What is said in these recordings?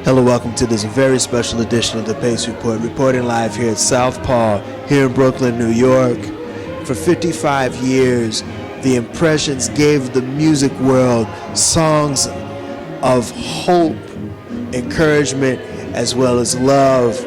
Hello, welcome to this very special edition of the Pace Report, reporting live here at Southpaw, here in Brooklyn, New York. For 55 years, the Impressions gave the music world songs of hope, encouragement, as well as love.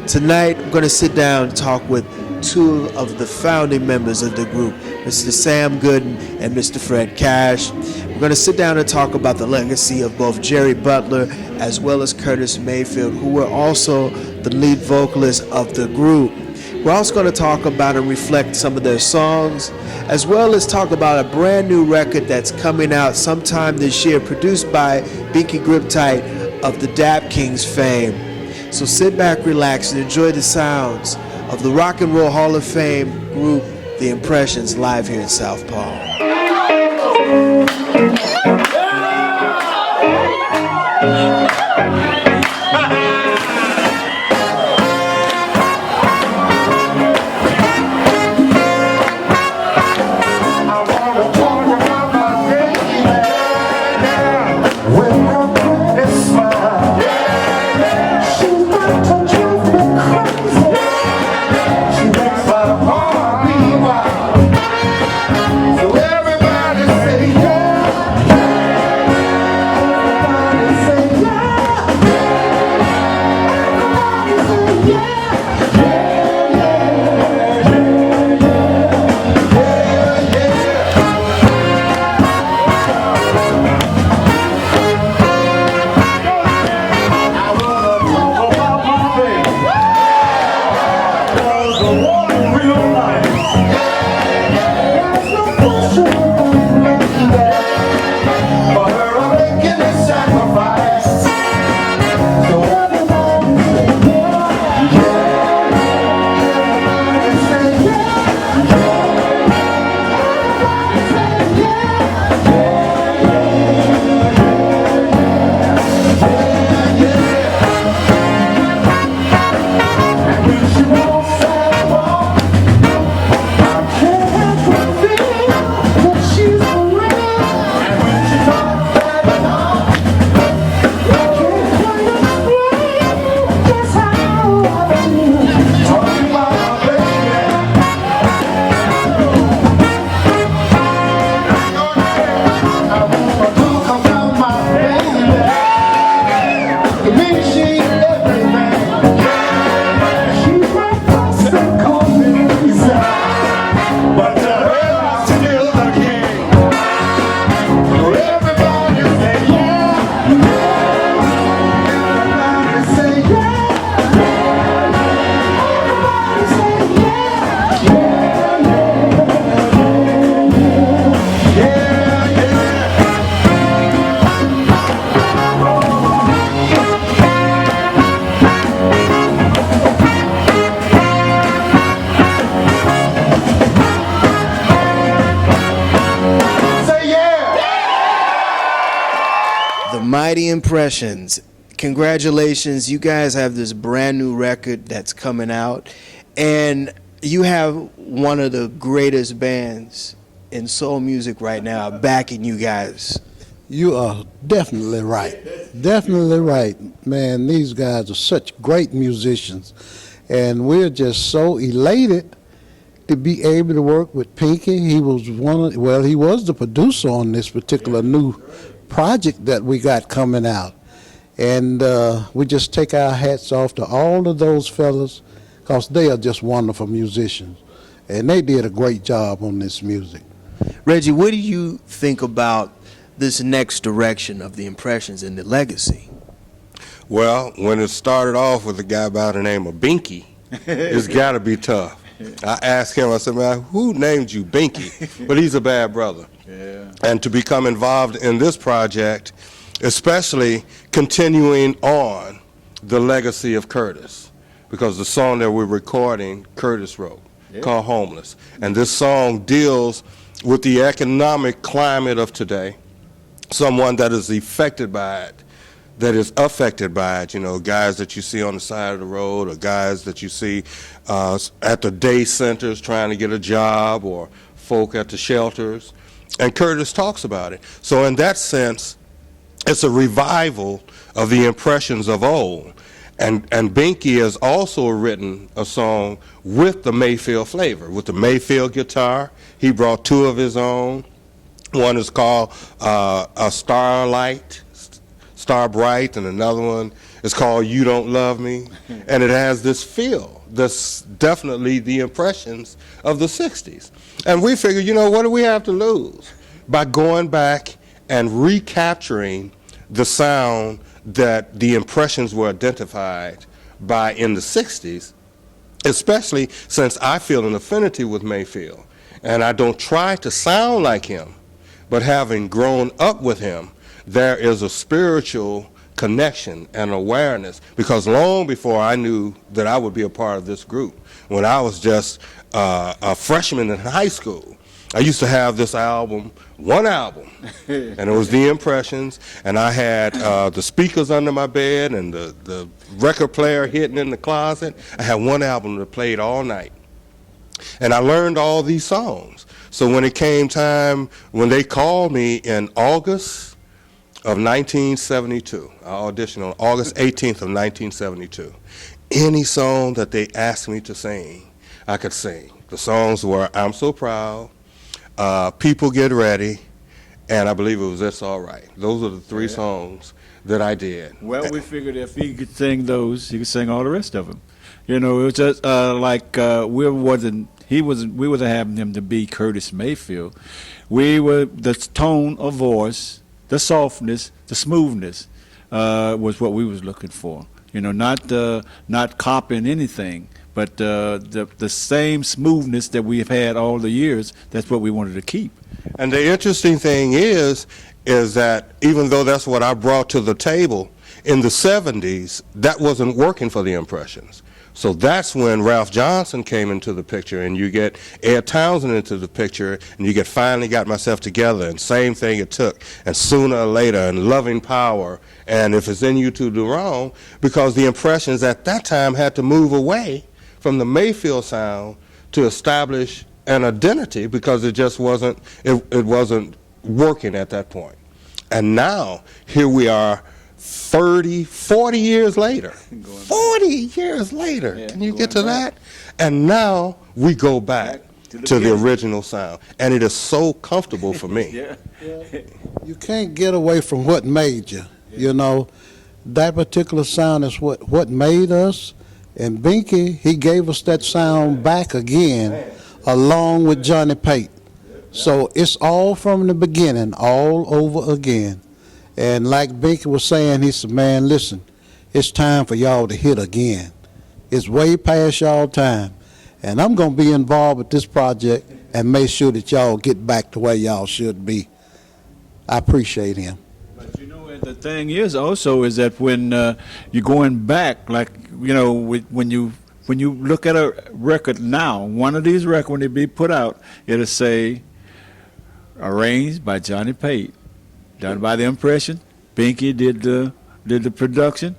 Tonight, I'm going to sit down and talk with two of the founding members of the group, Mr. Sam Goodman and Mr. Fred Cash. We're going to sit down and talk about the legacy of both Jerry Butler as well as Curtis Mayfield, who were also the lead vocalists of the group. We're also going to talk about and reflect some of their songs, as well as talk about a brand new record that's coming out sometime this year, produced by Binky Griptite of the Nat Kings fame. So sit back, relax, and enjoy the sounds of the Rock and Roll Hall of Fame group, The Impressions, live here in Southpaw. Mighty Impressions. Congratulations, you guys have this brand new record that's coming out, and you have one of the greatest bands in soul music right now backing you guys. You are definitely right. Definitely right. Man, these guys are such great musicians, and we're just so elated to be able to work with Pinky. He was he was the producer on this particular new project that we got coming out, and we just take our hats off to all of those fellas, because they are just wonderful musicians, and they did a great job on this music. Reggie, what do you think about this next direction of the Impressions and the legacy? Well, when it started off with a guy by the name of Binky, it's got to be tough. I asked him, I said, man, who named you Binky? But he's a bad brother. Yeah. And to become involved in this project, especially continuing on the legacy of Curtis, because the song that we're recording, Curtis wrote, called Homeless. And this song deals with the economic climate of today, someone that is affected by it, you know, guys that you see on the side of the road, or guys that you see at the day centers trying to get a job, or folk at the shelters. And Curtis talks about it. So in that sense, It's a revival of the impressions of old. And Binky has also written a song with the Mayfield flavor, with the Mayfield guitar. He brought two of his own. One is called a Starlight, Star Bright, and another one is called You Don't Love Me. And it has this feel. That's definitely the impressions of the 60s. And we figured, you know, what do we have to lose by going back and recapturing the sound that the impressions were identified by in the 60s, especially since I feel an affinity with Mayfield. And I don't try to sound like him, but having grown up with him, there is a spiritual connection and awareness, because long before I knew that I would be a part of this group, when I was just a freshman in high school, I used to have this album, one album, and it was The Impressions, and I had the speakers under my bed and the record player hidden in the closet. I had one album that played all night. And I learned all these songs. So when it came time, when they called me in August of 1972, I auditioned on August 18th of 1972, any song that they asked me to sing, I could sing. The songs were I'm So Proud, People Get Ready, and I believe it was It's All Right. Those are the three songs that I did. Well, we figured if he could sing those, he could sing all the rest of them. You know, it was just like we wasn't having him to be Curtis Mayfield. We were the tone of voice, the softness, the smoothness was what we was looking for. You know, not copying anything, but the same smoothness that we've had all the years. That's what we wanted to keep. And the interesting thing is that even though that's what I brought to the table, in the 70s, that wasn't working for the Impressions. So that's when Ralph Johnson came into the picture, and you get Ed Townsend into the picture, and you get Finally Got Myself Together, and Same Thing It Took, and Sooner or Later, and Loving Power, and If It's in You to Do Wrong, because the Impressions at that time had to move away from the Mayfield sound to establish an identity, because it just wasn't, it wasn't working at that point. And now, here we are 30, 40 years later. 40 years later. Yeah, can you get to that? And now we go back to the original sound. And it is so comfortable for me. Yeah. You can't get away from what made you. You know, that particular sound is what made us. And Binky, he gave us that sound back again, along with Johnny Pate. So it's all from the beginning, all over again. And like Binky was saying, he said, man, listen, it's time for y'all to hit again. It's way past y'all time. And I'm going to be involved with this project and make sure that y'all get back to where y'all should be. I appreciate him. But you know, the thing is also is that when you're going back, like, you know, when you look at a record now, one of these records, when they be put out, it'll say, arranged by Johnny Pate. Done by the Impression. Binky did the production.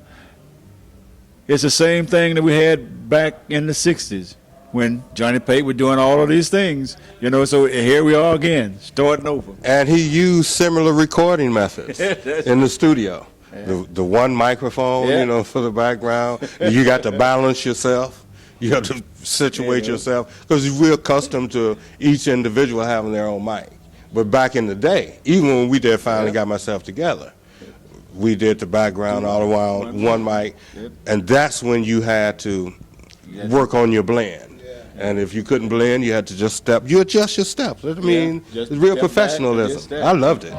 It's the same thing that we had back in the 60s when Johnny Pate was doing all of these things. You know, so here we are again, starting over. And he used similar recording methods in the studio. Yeah. The one microphone, you know, for the background. You got to balance yourself. You have to situate yourself, because we're accustomed to each individual having their own mic. But back in the day, even when we did Finally Got Myself Together, we did the background all around one mic, and that's when you had to work on your blend. And if you couldn't blend, you had to just step. You adjust your steps. I mean, it's real professionalism. I loved it.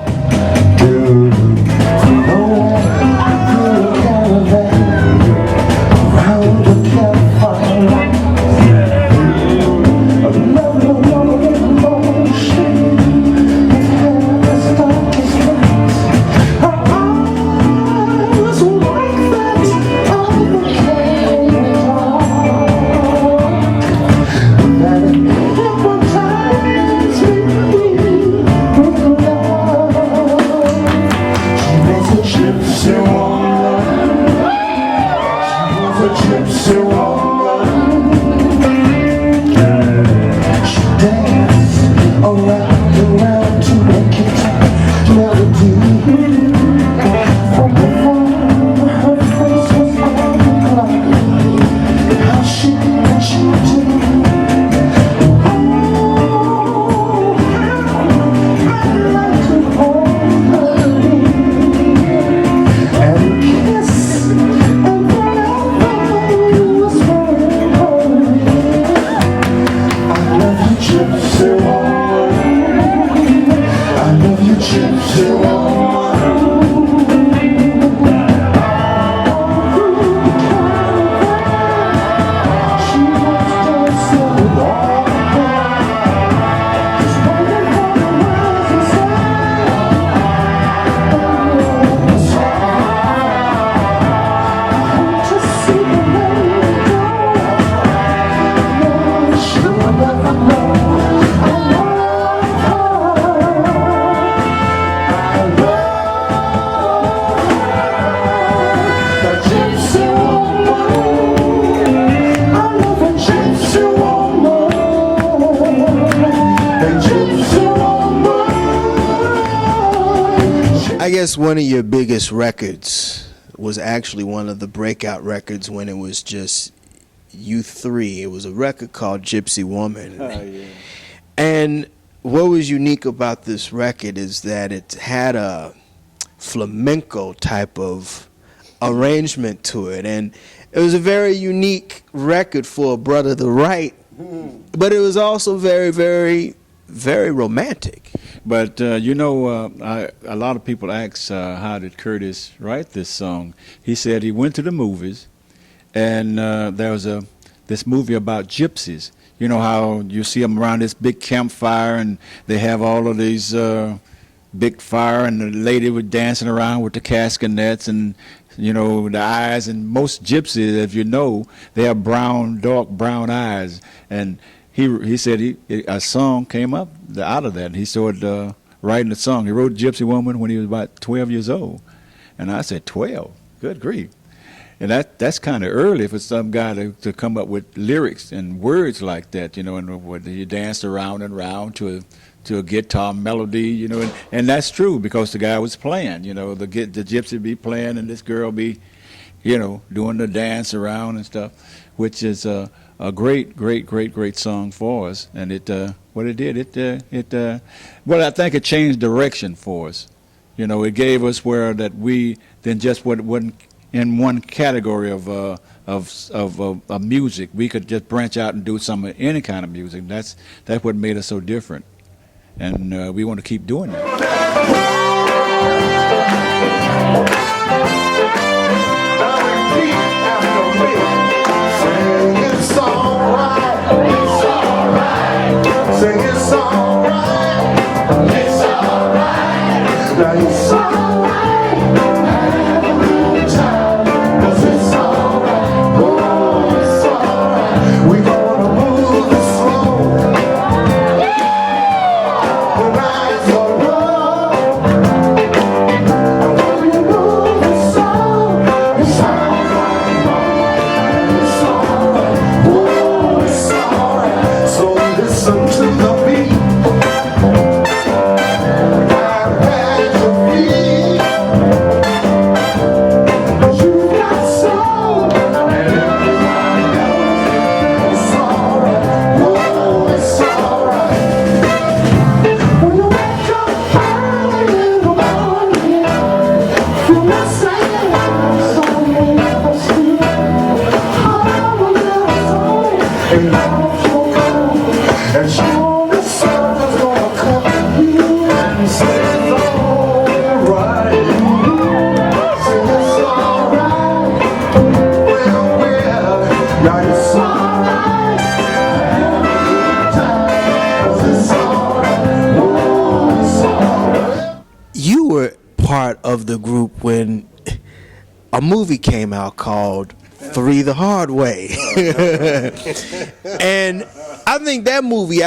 So guess one of your biggest records was actually one of the breakout records when it was just you three. It was a record called Gypsy Woman. Oh, yeah. And what was unique about this record is that it had a flamenco type of arrangement to it. And it was a very unique record for a brother to write, but it was also very, very, very romantic. But a lot of people ask, how did Curtis write this song? He said he went to the movies, and there was this movie about gypsies. You know how you see them around this big campfire, and they have all of these big fire, and the lady was dancing around with the castanets and, the eyes. And most gypsies, if you know, they have dark brown eyes. And he said a song came up out of that. He started writing a song. He wrote Gypsy Woman when he was about 12 years old. And I said, 12? Good grief. And that's kind of early for some guy to come up with lyrics and words like that, and he danced around and around to a guitar melody, and that's true because the guy was playing, the gypsy be playing and this girl be, doing the dance around and stuff, which is a great song for us. And I think it changed direction for us. It gave us where that we then just wasn't in one category of music. We could just branch out and do any kind of music. That's what made us so different, and we want to keep doing that. Of the group when a movie came out called Three the Hard Way. And I think that movie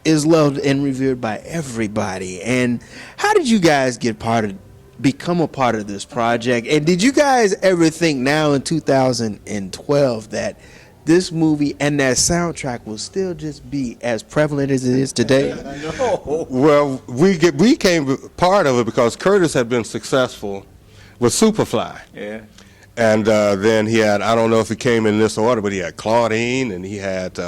is loved and revered by everybody. And how did you guys become a part of this project? And did you guys ever think now in 2012 that this movie and that soundtrack will still just be as prevalent as it is today? No. Well, we became part of it because Curtis had been successful with Superfly. Yeah. And then he had, I don't know if it came in this order, but he had Claudine, and he had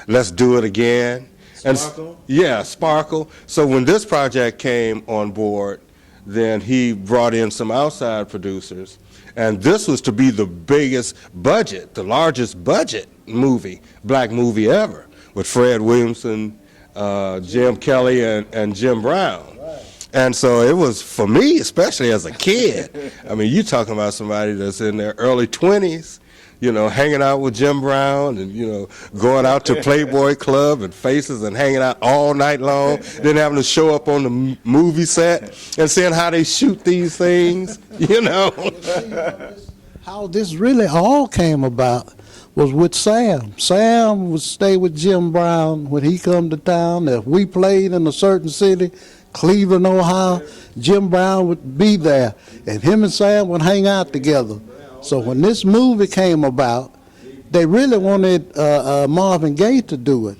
Let's Do It Again. Sparkle? And, Sparkle. So when this project came on board, then he brought in some outside producers. And this was to be the biggest budget, the largest budget black movie ever, with Fred Williamson, Jim Kelly, and Jim Brown. Right. And so it was, for me, especially as a kid, I mean, you're talking about somebody that's in their early 20s, hanging out with Jim Brown and, going out to Playboy Club and Faces and hanging out all night long, then having to show up on the movie set and seeing how they shoot these things, How this really all came about was with Sam. Sam would stay with Jim Brown when he come to town. If we played in a certain city, Cleveland, Ohio, Jim Brown would be there, and him and Sam would hang out together. So when this movie came about, they really wanted Marvin Gaye to do it.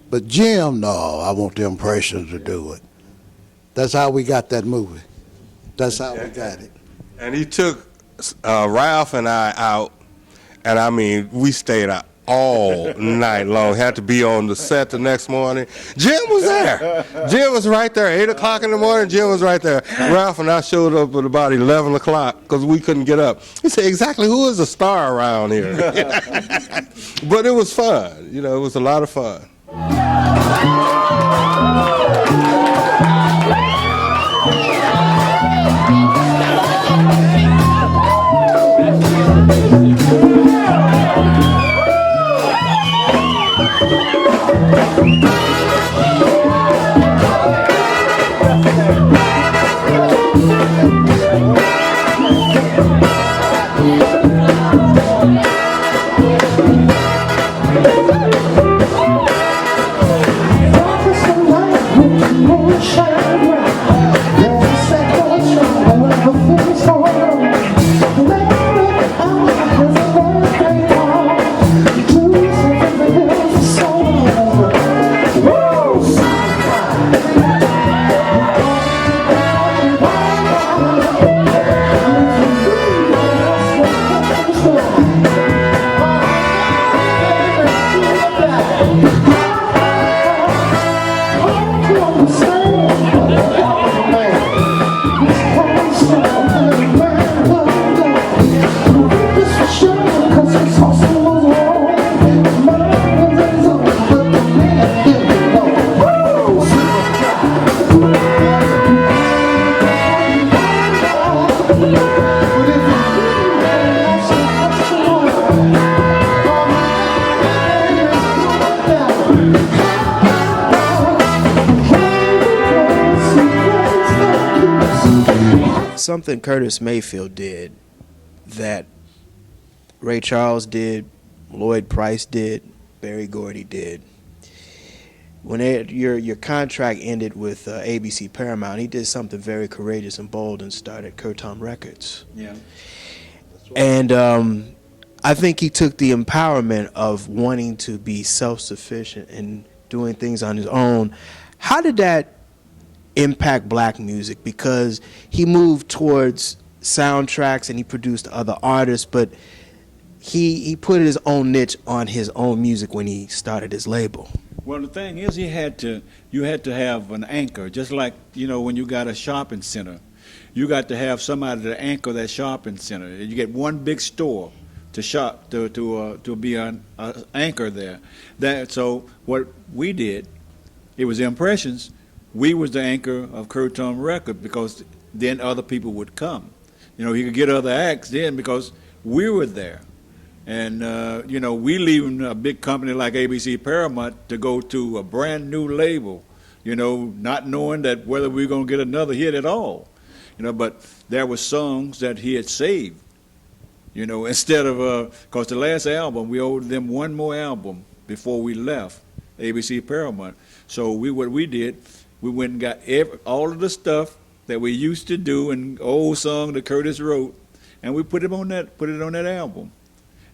But Jim, no, I want the Impressions to do it. That's how we got that movie. That's how we got it. And he took Ralph and I out, and I mean, we stayed out all night long. Had to be on the set the next morning. Jim was there. Jim was right there. 8 o'clock in the morning, Jim was right there. Ralph and I showed up at about 11 o'clock because we couldn't get up. He said, exactly who is a star around here? But it was fun. You know, it was a lot of fun. Something Curtis Mayfield did that Ray Charles did, Lloyd Price did, Berry Gordy did. When your contract ended with ABC Paramount, he did something very courageous and bold and started Curtom Records. Yeah. And I think he took the empowerment of wanting to be self-sufficient and doing things on his own. How did that impact black music? Because he moved towards soundtracks and he produced other artists, but he put his own niche on his own music when he started his label. Well, the thing is, you had to have an anchor, just like, you know, when you got a shopping center. You got to have somebody to anchor that shopping center. You get one big store to shop to be an anchor there. So what we did, it was Impressions. We was the anchor of Curtom Record because then other people would come. You know, he could get other acts then because we were there. And, you know, we leaving a big company like ABC Paramount to go to a brand new label, you know, not knowing that whether we were going to get another hit at all. You know, but there were songs that he had saved, you know, instead of, because the last album, we owed them one more album before we left ABC Paramount. So what we did, we went and got all of the stuff that we used to do and old song that Curtis wrote, and we put it on that album.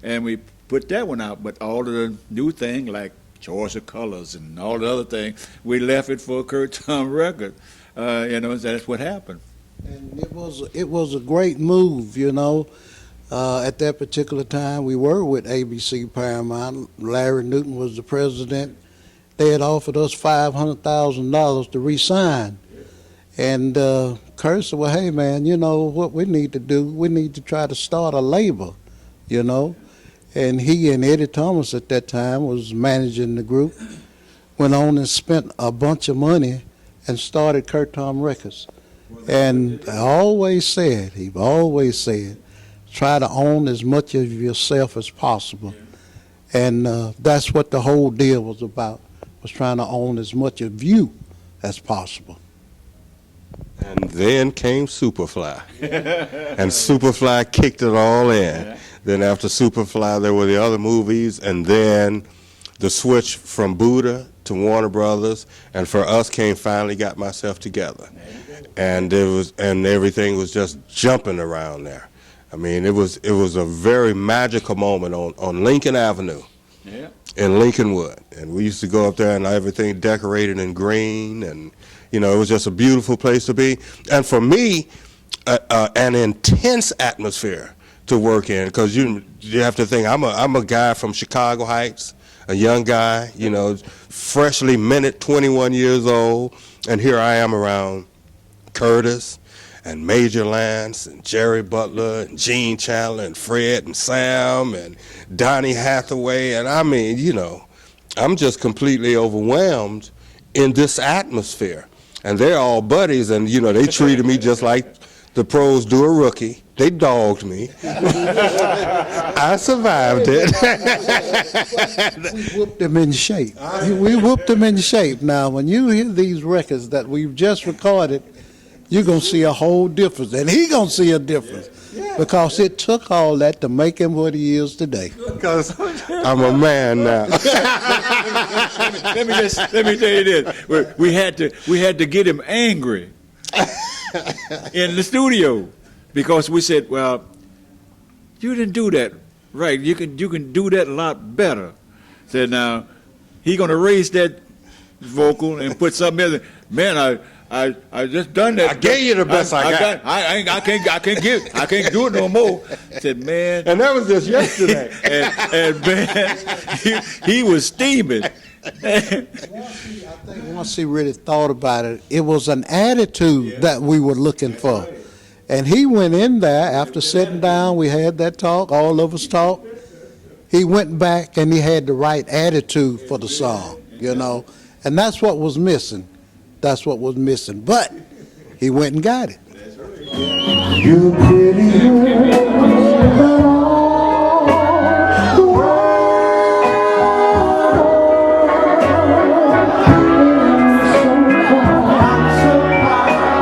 And we put that one out, but all of the new thing, like Choice of Colors and all the other things, we left it for a Curtom record. You know, that's what happened. And it was a great move, you know. At that particular time, we were with ABC Paramount. Larry Newton was the president. They had offered us $500,000 to re-sign. And Kurt said, well, hey, man, you know what we need to do? We need to try to start a label, you know. And he and Eddie Thomas at that time was managing the group, went on and spent a bunch of money and started Curtom Records. And he always said, try to own as much of yourself as possible. And that's what the whole deal was about, was trying to own as much of you as possible. And then came Superfly. And Superfly kicked it all in. Yeah. Then after Superfly, there were the other movies, and then the switch from Buddha to Warner Brothers, and for us came Finally Got Myself Together. And everything was just jumping around there. I mean, it was a very magical moment on Lincoln Avenue. Yeah. In Lincolnwood, and we used to go up there and everything decorated in green, and you know, it was just a beautiful place to be. And for me, an intense atmosphere to work in, because you have to think, I'm a guy from Chicago Heights, a young guy, you know, freshly minute 21 years old, and here I am around Curtis and Major Lance and Jerry Butler and Gene Chandler and Fred and Sam and Donnie Hathaway, and I mean, you know, I'm just completely overwhelmed in this atmosphere. And they're all buddies, and you know, they treated me just like the pros do a rookie. They dogged me. I survived it. We whooped them in shape. We whooped them in shape. Now, when you hear these records that we've just recorded, you're going to see a whole difference, and he's going to see a difference, because it took all that to make him what he is today. Because I'm a man now. Let me tell you this. We had to get him angry in the studio, because we said, well, you didn't do that right. You can do that a lot better. Said, now he gonna raise that vocal and put something in. Man, I just done that. I gave you the best I got. I can't do it no more. Said, man. And that was just yesterday. and man, he was steaming. I think once he really thought about it, it was an attitude that we were looking for. And he went in there after sitting down, we had that talk, all of us talked. He went back and he had the right attitude for the song, you know. And that's what was missing. That's what was missing. But he went and got it. You're prettier than all the world.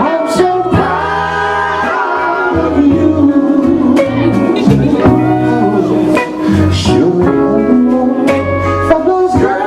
I'm so proud of you. Sure, from those girls.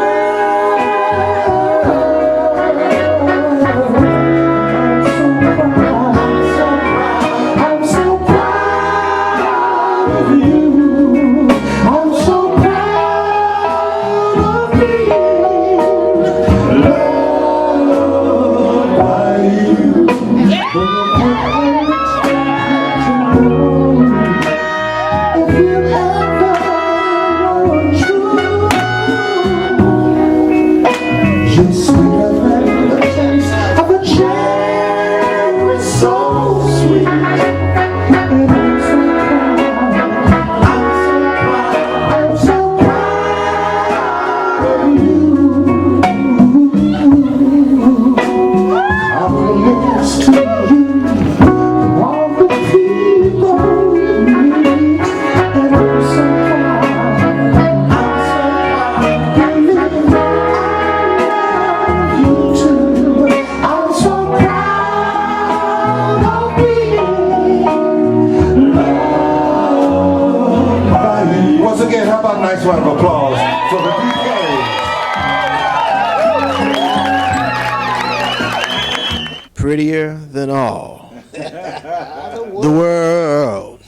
Round of applause for the DK. Prettier than all the world.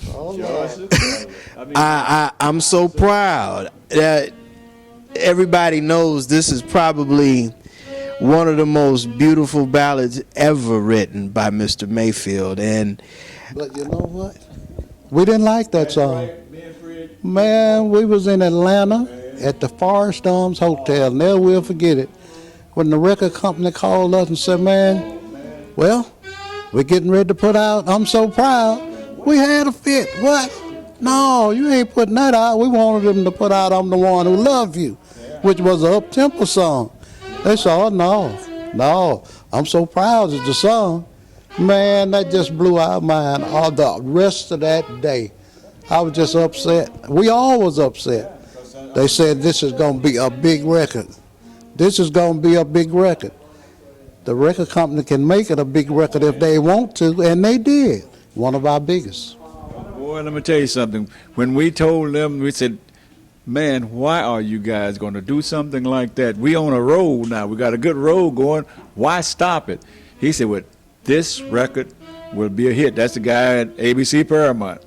I'm so proud that everybody knows this is probably one of the most beautiful ballads ever written by Mr. Mayfield. But you know what? We didn't like that song. Man, we was in Atlanta at the Forest Arms Hotel. Never will forget it. When the record company called us and said, man, well, we're getting ready to put out I'm So Proud. We had a fit. What? No, you ain't putting that out. We wanted them to put out I'm the One Who Love You, which was an up-tempo song. They said, oh, no, I'm So Proud is the song. Man, that just blew our mind all the rest of that day. I was just upset. We all was upset. They said this is going to be a big record. This is going to be a big record. The record company can make it a big record if they want to, and they did. One of our biggest. Boy, let me tell you something. When we told them, we said, man, why are you guys going to do something like that? We on a roll now. We got a good roll going. Why stop it? He said, well, this record will be a hit. That's the guy at ABC Paramount.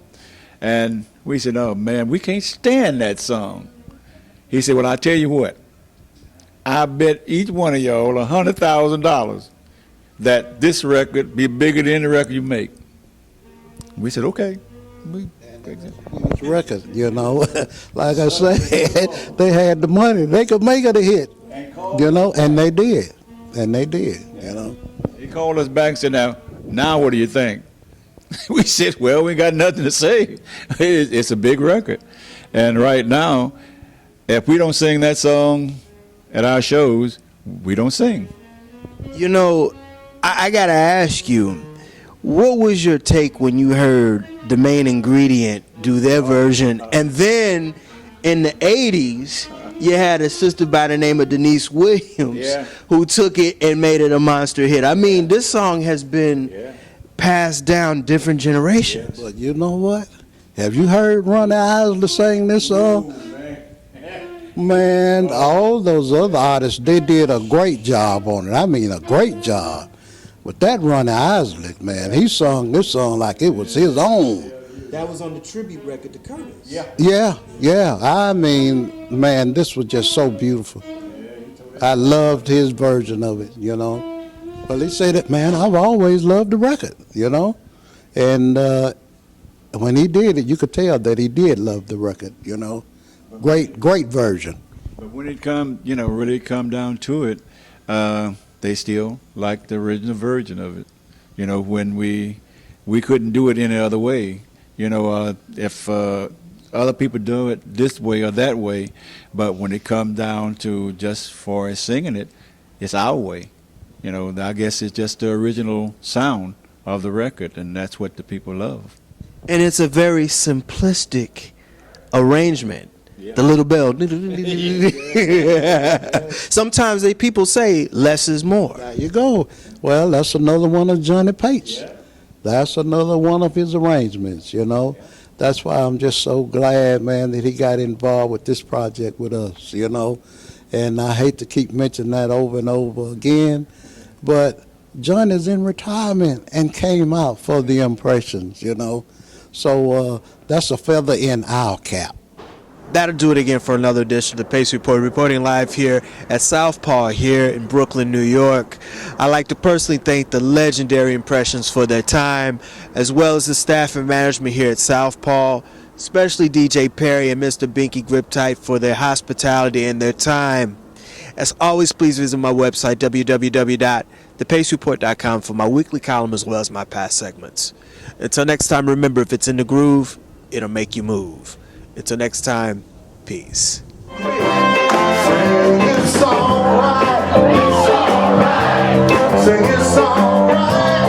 And we said, oh, man, we can't stand that song. He said, well, I tell you what. I bet each one of y'all $100,000 that this record be bigger than any record you make. We said, okay. Huge record, you know. Like I said, they had the money. They could make it a hit, you know, and they did. And they did, you know. He called us back and said, now what do you think? We said, well, we got nothing to say. It's a big record. And right now, if we don't sing that song at our shows, we don't sing. You know, I gotta ask you, what was your take when you heard The Main Ingredient do their version, and then in the 80s, you had a sister by the name of Denise Williams who took it and made it a monster hit. I mean, this song has been passed down different generations. But you know what? Have you heard Ronnie Isley sing this song? Man, all those other artists, they did a great job on it. I mean, a great job. But that Ronnie Isley, man, he sung this song like it was his own. That was on the tribute record to Curtis. Yeah. I mean, man, this was just so beautiful. I loved his version of it, you know. But he said it, man, I've always loved the record, you know. And when he did it, you could tell that he did love the record, you know. Great version. But when it really come down to it, they still like the original version of it. You know, when we couldn't do it any other way. You know, if other people do it this way or that way, but when it comes down to just for singing it, it's our way. You know, I guess it's just the original sound of the record, and that's what the people love. And it's a very simplistic arrangement. The little bell. Sometimes people say less is more. There you go. Well, that's another one of Johnny Pate's. That's another one of his arrangements, you know. That's why I'm just so glad, man, that he got involved with this project with us, you know. And I hate to keep mentioning that over and over again, but John is in retirement and came out for the Impressions, you know. So that's a feather in our cap. That'll do it again for another edition of the Pace Report, reporting live here at Southpaw here in Brooklyn, New York. I'd like to personally thank the legendary Impressions for their time, as well as the staff and management here at Southpaw, especially DJ Perry and Mr. Binky Griptite for their hospitality and their time. As always, please visit my website, www.thepacereport.com, for my weekly column as well as my past segments. Until next time, remember, if it's in the groove, it'll make you move. Until next time, peace. Sing it's alright. Sing it's alright.